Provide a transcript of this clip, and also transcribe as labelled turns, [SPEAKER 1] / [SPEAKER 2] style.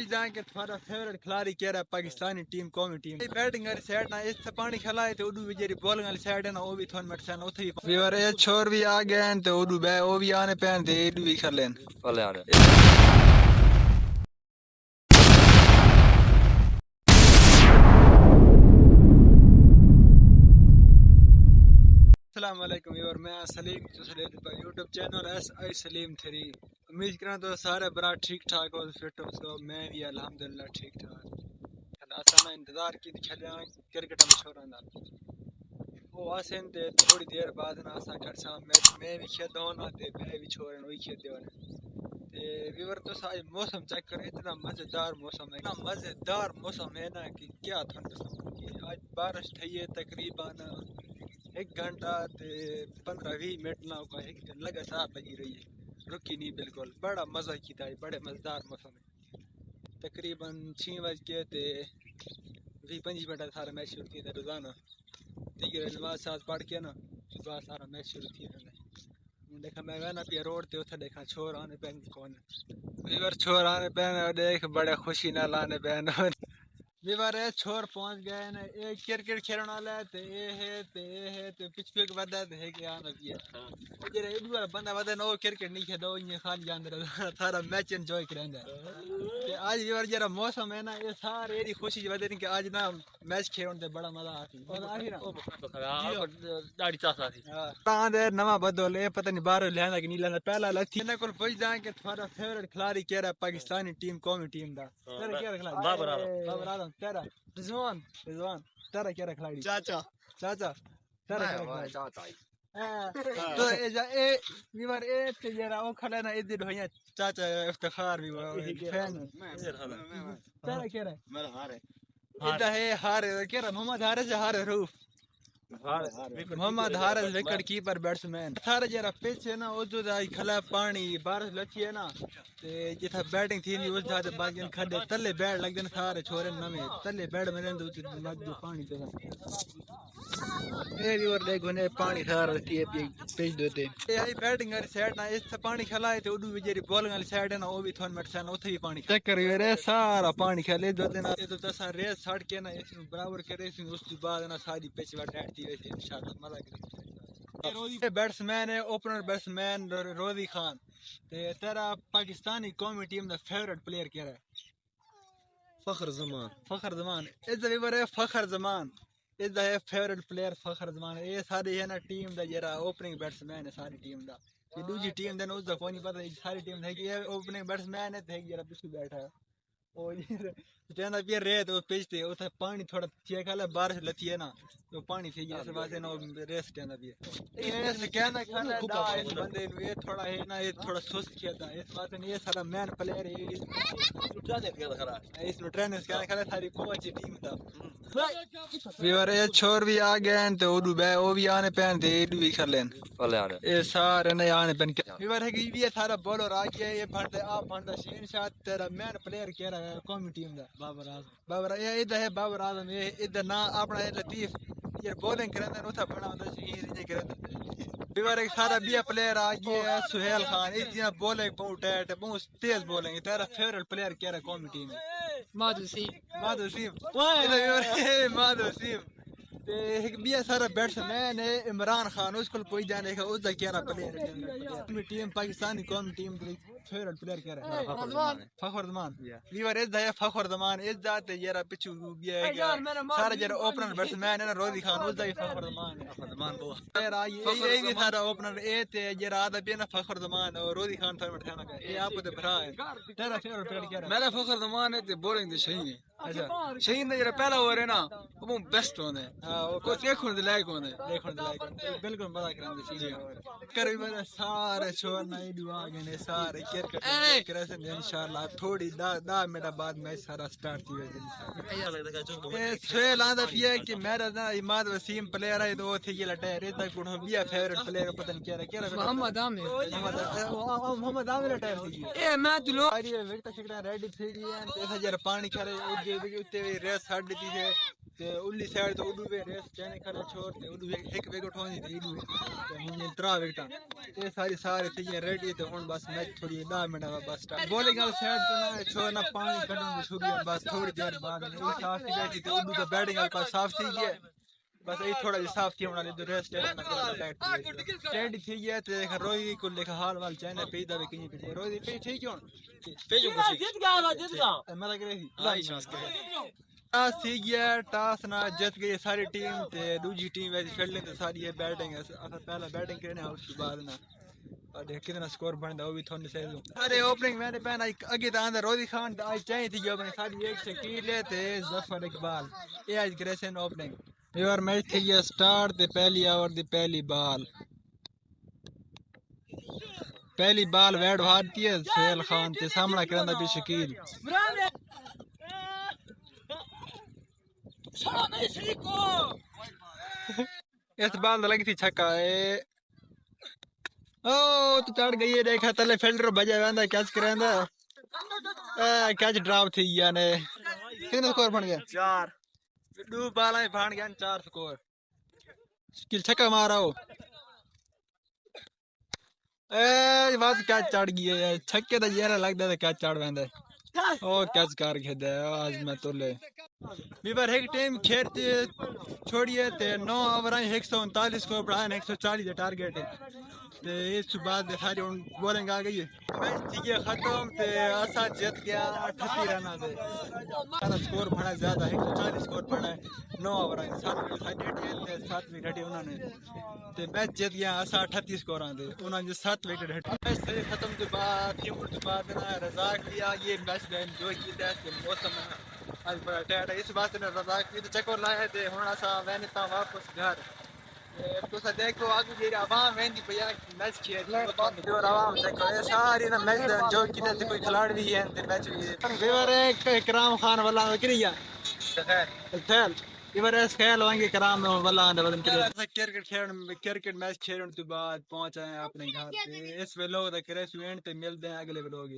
[SPEAKER 1] جان کہ تھوڑا فیورٹ کھلاڑی کہہ رہا ہے پاکستانی ٹیم قومی ٹیم بیٹنگ والی سائڈ نہ اس سے پانی کھلائے تو اردو وجری بالنگ والی سائڈ ہے نا وہ بھی تھون مٹسن اوتھے بھی ویور اے چھور بھی آ گئے ہیں تو اردو بے وہ بھی آنے پہن تے اردو بھی کھلین
[SPEAKER 2] والے آنے
[SPEAKER 1] السلام علیکم ویور میں سلیم سلیم پر یوٹیوب چینل ایس آئی سلیم 3 امید کرنا تو سارے برا ٹھیک ٹھاک ہو فٹ ہو میں بھی الحمدللہ ٹھیک ٹھاک اصل انتظار کی کھلیا کرکٹ مشہور نال وہ آسن تے تھوڑی دیر بعد نا اسا کرسا میں بھی کھیل ہونا تے میں بھی چھوڑن وہی کھیل دیوان تے ویور تو سارے موسم چیک کریں اتنا مزیدار موسم ہے اتنا مزیدار موسم ہے نا کہ کیا تھا آج بارش تھی ہے تقریباً 1 گھنٹہ تے 15-20 منٹ نہ کا ایک دن لگاتار لگی رہی ہے رکی نہیں بالکل بڑا مزہ کیتا ہے بڑے مزیدار موسم ہے تقریباً 6 بج کے تے 20-25 منٹ سارا میچ شروع کیا تھا روزانہ ٹھیک ہے نماز ساتھ پڑھ کے نا صبح سارا میچ شروع کیا تھا دیکھا میں وینا پیا روڈ تے اتھے دیکھا چھور آنے پہن کون ویور چھور آنے پہن دیکھ بڑے خوشی نہ لانے پہن ویور چھور پہنچ گئے نا اے کرکٹ کھیلنے والا ہے تے تے پچ پک ودا ہے کہ آنا بھی ہے جڑے ایڈو بندہ ودا نو کرکٹ نہیں کھیلدا یہ خالی جاندے سارا میچ انجوائے کریندا تے آج ویور جڑا موسم ہے نا یہ سارے دی خوشی ودا کہ آج نا میچ کھیلن تے بڑا مزہ آتی
[SPEAKER 2] داڑھی چاس آتی
[SPEAKER 1] تاں دے نواں بدل اے پتہ نہیں باہر لیندا کہ نہیں لیندا پہلا لگتی نے کول پوچھدا کہ تھوڑا فیورٹ کھلاڑی کہڑا ہے پاکستانی ٹیم قومی ٹیم دا تیرا کہڑا کھلاڑی بابر اعظم تیرا رضوان تیرا کہڑا کھلاڑی چاچا تیرا کہڑا کھلاڑی چاچا تو اے ویور اے تے جڑا او کھڑا نا ادھر ہویا چاچا افتخار بھی فین تیرا کہڑا میرا ہارے ادھر ہے ہارے کہڑا محمد حارث روف محمد حارث وکٹ کیپر بیٹسمین سارا جرا پچ ہے نا ادھر دا کھلا پانی بارش لچھی ہے نا تے جتھا بیٹنگ تھی نہیں اس جگہ تے باقی کھڈے تلے بیٹ لگ دے سارے چھورے نویں تلے بیٹ میں دے لگ دے پانی تے اے ویور دیکھو نے پانی سارا تی پیج دیتے اے آئی بیٹنگ والی سائڈ نا اس سے پانی کھلائے تے اڈو وجری بالنگ والی سائڈ ہے نا وہ بھی تھون مٹسن اوتھے بھی پانی چکر ویرے سارا پانی کھلے دے نا تو تسا ریس چھڑ کے نا اس برابر کرے اس کے بعد نا ساری پچ وٹ تی ویسے انشاءاللہ مزہ کرے بیٹسمین ہے اوپنر بیٹسمین روزی خان تے تیرا پاکستانی قومی ٹیم دا فیورٹ پلیئر کیا ہے فخر زمان از ویور ہے فخر زمان از دا فیورٹ پلیئر فخر زمان اے ساری ہے نا ٹیم دا جڑا اوپننگ بیٹسمین ہے ساری ٹیم دا یہ دوسری ٹیم دا اس دا کوئی نہیں پتہ ساری ٹیم ہے کہ اوپننگ بیٹسمین ہے تے جڑا پیچھے بیٹھا ہے او جتنا بھی ریت وہ پیچتے اوتھے پانی تھوڑا ٹھیک ہے بارش لتی ہے نا تو پانی تھی اس واسطے نا ریس ٹیندا بھی ہے اس کہنا کھانا دا اس بندے نو یہ تھوڑا ہے نا یہ تھوڑا سست کھیلتا ہے اس واسطے یہ سارا مین پلیئر ہے اس نو ٹرینرز کہنا کھانا ساری کوچ ٹیم دا ویور اے چھور بھی آ گئے ہیں تو اردو بے وہ بھی آنے پہن تے اردو بھی کھلین
[SPEAKER 2] والے آنے
[SPEAKER 1] اے سارے نے آنے پہن ویور ہے کہ یہ سارا بولر آ گیا یہ بھنڈے آپ بھنڈا شین شاہ تیرا مین پلیئر کہہ رہا ہے قومی ٹیم دا بابر یہ ادھر ہے بابر اعظم یہ ادھر نا اپنا لطیف یہ بولنگ کرندا اوتھا بڑا ہوندا شین یہ کرندا ویور ایک سارا بیا پلیئر آ گیا سہیل خان اس دی بولنگ بہت ٹائٹ بہت تیز بولنگ تیرا فیورٹ پلیئر کہہ رہا ہے قومی ٹیم مادو سیم مادو سیم ایک بیا سارا بیٹسمین ہے عمران خان اس کو کوئی جانے کا اس دا کہہ رہا پلیئر ہے ٹیم پاکستانی قومی ٹیم فیورٹ پلیئر کہہ رہا ہے فخر زمان ویور از دا فخر زمان از دا تے جرا پچھو بیا ہے سارا جرا اوپنر بیٹسمین ہے نا روزی خان اس دا فخر زمان ہے تیرا یہ بھی سارا اوپنر اے تے جرا دا بھی نا فخر زمان اور روزی خان فیورٹ کھانا کا یہ آپ تے بھرا ہے تیرا فیورٹ پلیئر کیا ہے میرا فخر زمان ہے تے بولنگ تے شہین ہے اچھا شہین دا جرا پہلا اوور ہے نا وہ بیسٹ ہوندا ہے کو دیکھن دے لائق ہوندا ہے دیکھن دے لائق بالکل مزہ کرن دے کرے میں سارے چھوڑ نہ دعا گنے سارے کرکٹ کرے انشاءاللہ تھوڑی 10 منٹ بعد میچ سارا سٹارٹ تھی ہے چھے لاندا پیا کہ میرا نا اماد وسیم پلیئر ہے تو تھی یہ لٹے رے تک کو بیا فیورٹ پلیئر پتہ نہیں کیا محمد عامر لٹے اے میں دلو اری وقت شکڑا ریڈی تھی گئی ایسا جر پانی کھڑے اوتے ریس چھڑ دی ہے تے اولی سائیڈ تو اڈو وے ریس چنے کھڑا چھوڑ تے اڈو ایک وکٹ ہونی تے اڈو تے ہن 3 وکٹاں تے ساری تے ریڈی تے ہن بس میچ تھوڑی 10 منٹ بس بولنگ والے سائڈ تے نہ چھوڑنا پانی کڈن دی شروع بس تھوڑی دیر بعد صاف تھی گئی تے اردو تے بیٹنگ والے پاس صاف تھی گیا بس یہ تھوڑا جا صاف کیا انہوں نے ریسٹ نہ کرنا ٹینڈ تھی گیا تے روئی کو لکھا حال وال چاہنے پی دا کہیں پہ روئی پی ٹھیک ہون پیجو کچھ جیت گیا میں لگ رہی لائی شانس ٹاس تھی گیا ٹاس نہ جیت گئی ساری ٹیم تے دوسری ٹیم ویسی فیلڈنگ تے ساری ہے بیٹنگ ہے پہلا بیٹنگ کرنے اس کے بعد نہ کتنا سکور بنتا وہ بھی تھوڑی سے ارے اوپننگ میں نے پہنا اگے تو اندر روزی خان آج چاہیے تھی جو اپنی ساری ایک شکیل ہے تے ظفر اقبال یہ آج گریسن اوپننگ یہ اور میچ تھی گیا سٹارٹ تے پہلی اوور دی پہلی بال ویڈ بھارتی ہے سہیل خان تے سامنا کرنا بھی شکیل اس بال لگی تھی چھکا او تو چڑھ گئی ہے دیکھا تلے فیلڈر بجا ویندا کیچ کریندا کیچ ڈراپ تھی گیا نے کتنا سکور بن گیا 4 دو بالاں بن گیا 4 سکور سکل چھکا مارا ہو اے بات کیچ چڑھ گئی ہے چھکے تے جیرا لگدا تے کیچ چڑھ ویندا او کیچ کر کھدا آج میں تولے بیور ایک ٹیم کھیلتے چھوڑیے تے 9 اووراں 139 سکور بڑھایا 140 دا ٹارگیٹ ہے تے اس بعد ساری بولنگ آ گئی ہے میچ تھی گیا ختم تے اسا جیت گیا 38 رناں دے سارا سکور بڑا زیادہ 140 سکور بڑا 9 اووراں 7 وکٹ تے 7 وکٹ انہوں نے تے میچ جیت گیا اسا 38 سکوراں دے انہوں نے 7 وکٹ ہٹ میچ ختم کے بعد تیمور کے بعد نا رزاق بھی آ گئی میچ میں انجوائے کیتا ہے موسم آج بڑا ٹائٹ ہے اس بات نے رزاق بھی چکر لایا تے ہن اسا وین تا واپس گھر تو دیکھو آگے جی عوام ویندی پیا میچ کھیل اور عوام دیکھو یہ ساری نا میچ دا جو کیتے تے کوئی کھلاڑی بھی ہیں تے میچ بھی فیور کرام خان والا کریا خیر فیور اس خیال وانگے کرام والا اندر بدن کرکٹ میچ کھیلن تو بعد پہنچ آئے اپنے گھر تے اس ویلوگ دا کرے سوینٹ تے ملدے ہیں اگلے ویلوگ